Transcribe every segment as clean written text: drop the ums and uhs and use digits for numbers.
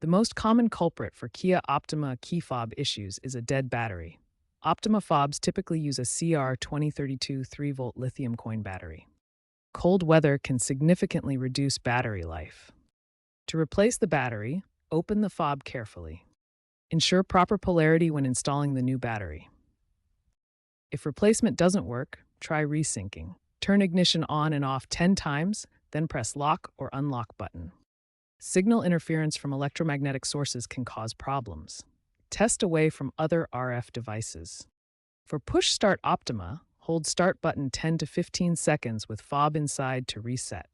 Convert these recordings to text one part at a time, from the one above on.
The most common culprit for Kia Optima key fob issues is a dead battery. Optima fobs typically use a CR2032 3-volt lithium coin battery. Cold weather can significantly reduce battery life. To replace the battery, open the fob carefully. Ensure proper polarity when installing the new battery. If replacement doesn't work, try resyncing. Turn ignition on and off 10 times, then press lock or unlock button. Signal interference from electromagnetic sources can cause problems. Test away from other RF devices. For push start Optima, hold start button 10 to 15 seconds with fob inside to reset.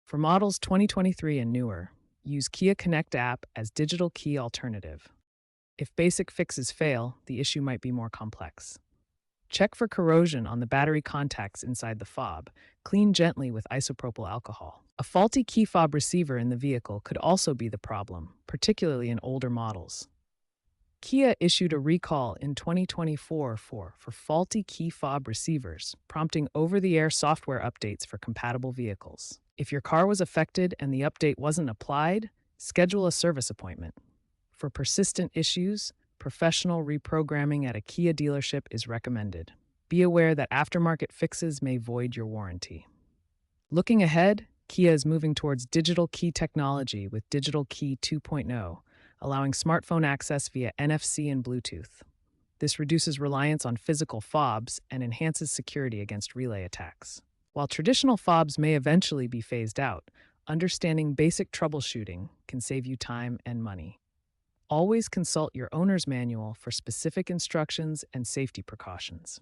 For models 2023 and newer, use Kia Connect app as digital key alternative. If basic fixes fail, the issue might be more complex. Check for corrosion on the battery contacts inside the fob. Clean gently with isopropyl alcohol. A faulty key fob receiver in the vehicle could also be the problem, particularly in older models. Kia issued a recall in 2024 for faulty key fob receivers, prompting over-the-air software updates for compatible vehicles. If your car was affected and the update wasn't applied, schedule a service appointment. For persistent issues, professional reprogramming at a Kia dealership is recommended. Be aware that aftermarket fixes may void your warranty. Looking ahead, Kia is moving towards digital key technology with Digital Key 2.0, allowing smartphone access via NFC and Bluetooth. This reduces reliance on physical fobs and enhances security against relay attacks. While traditional fobs may eventually be phased out, understanding basic troubleshooting can save you time and money. Always consult your owner's manual for specific instructions and safety precautions.